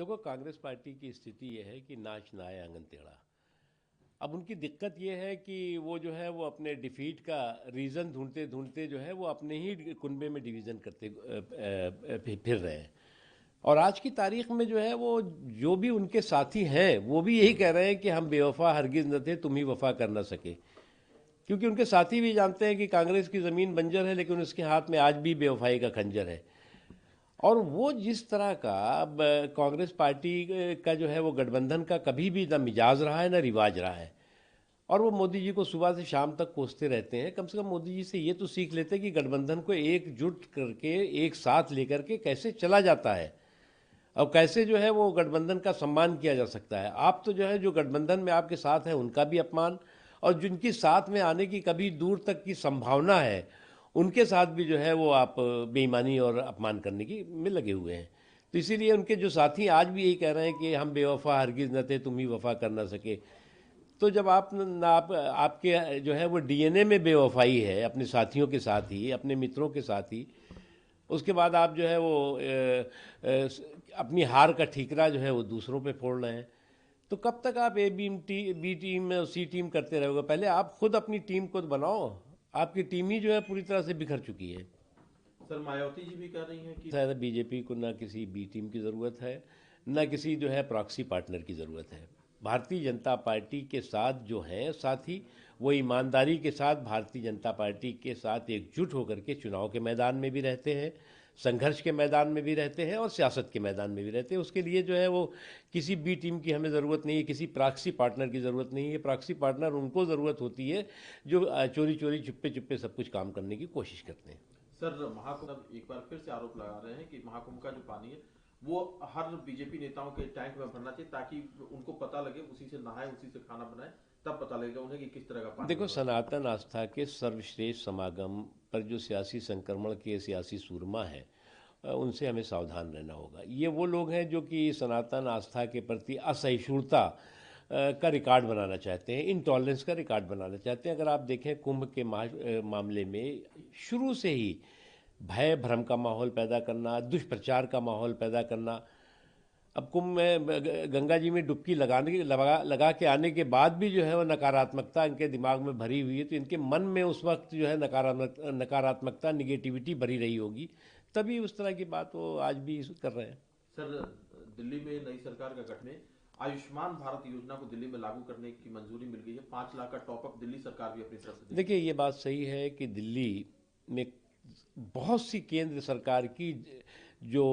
देखो, कांग्रेस पार्टी की स्थिति ये है कि नाच ना आए आंगन टेढ़ा। अब उनकी दिक्कत ये है कि वो जो है वो अपने डिफीट का रीज़न ढूंढते ढूंढते जो है वो अपने ही कुनबे में डिवीज़न करते फिर रहे हैं। और आज की तारीख में जो है वो जो भी उनके साथी हैं वो भी यही कह रहे हैं कि हम बेवफा हरगिज़ न थे, तुम ही वफा कर ना सके। क्योंकि उनके साथी भी जानते हैं कि कांग्रेस की ज़मीन बंजर है, लेकिन उसके हाथ में आज भी बेवफाई का खंजर है। और वो जिस तरह का अब कांग्रेस पार्टी का जो है वो गठबंधन का कभी भी ना मिजाज रहा है ना रिवाज रहा है। और वो मोदी जी को सुबह से शाम तक कोसते रहते हैं। कम से कम मोदी जी से ये तो सीख लेते कि गठबंधन को एकजुट करके एक साथ लेकर के कैसे चला जाता है और कैसे जो है वो गठबंधन का सम्मान किया जा सकता है। आप तो जो है जो गठबंधन में आपके साथ हैं उनका भी अपमान, और जिनकी साथ में आने की कभी दूर तक की संभावना है उनके साथ भी जो है वो आप बेईमानी और अपमान करने की में लगे हुए हैं। तो इसीलिए उनके जो साथी आज भी यही कह रहे हैं कि हम बेवफा हरगिज़ न थे, तुम ही वफा कर ना सके। तो जब आप आपके जो है वो डीएनए में बेवफाई है अपने साथियों के साथ ही, अपने मित्रों के साथ ही, उसके बाद आप जो है वो अपनी हार का ठीकरा जो है वो दूसरों पे फोड़ रहे हैं। तो कब तक आप बी टीम और सी टीम करते रहोगे? पहले आप खुद अपनी टीम को तो बनाओ। आपकी टीम ही जो है पूरी तरह से बिखर चुकी है। सर मायावती जी भी कह रही हैं कि शायद बीजेपी को ना किसी बी टीम की ज़रूरत है, ना किसी जो है प्रॉक्सी पार्टनर की ज़रूरत है। भारतीय जनता पार्टी के साथ जो हैं साथी, वो ईमानदारी के साथ भारतीय जनता पार्टी के साथ एकजुट होकर के चुनाव के मैदान में भी रहते हैं, संघर्ष के मैदान में भी रहते हैं और सियासत के मैदान में भी रहते हैं। उसके लिए जो है वो किसी बी टीम की हमें ज़रूरत नहीं है, किसी प्रॉक्सी पार्टनर की ज़रूरत नहीं है। प्रॉक्सी पार्टनर उनको ज़रूरत होती है जो चोरी चोरी चुप्पे चुप्पे सब कुछ काम करने की कोशिश करते हैं। सर महाकुंभ एक बार फिर से आरोप लगा रहे हैं कि महाकुंभ का जो पानी है वो हर बीजेपी नेताओं के टैंक में भरना चाहिए ताकि उनको पता लगे, उसी से नहाए, उसी से खाना बनाए, तब पता लगेगा उन्हें कि किस तरह का पानी देखो, व्यवस्था। सनातन आस्था के सर्वश्रेष्ठ समागम पर जो सियासी संक्रमण के सियासी सूरमा है, उनसे हमें सावधान रहना होगा। ये वो लोग हैं जो कि सनातन आस्था के प्रति असहिष्णुता का रिकॉर्ड बनाना चाहते हैं, इंटॉलरेंस का रिकॉर्ड बनाना चाहते हैं। अगर आप देखें कुंभ के मामले में शुरू से ही भय भ्रम का माहौल पैदा करना, दुष्प्रचार का माहौल पैदा करना। अब कुंभ में गंगा जी में डुबकी लगा के आने के बाद भी जो है वो नकारात्मकता इनके दिमाग में भरी हुई है। तो इनके मन में उस वक्त जो है नकारात्मकता निगेटिविटी भरी रही होगी, तभी उस तरह की बात वो आज भी कर रहे हैं। सर दिल्ली में नई सरकार का गठन में आयुष्मान भारत योजना को दिल्ली में लागू करने की मंजूरी मिल गई है। 5 लाख का टॉपअप दिल्ली सरकार भी अपनी तरफ से देखिए, देगी। ये बात सही है कि दिल्ली में बहुत सी केंद्र सरकार की जो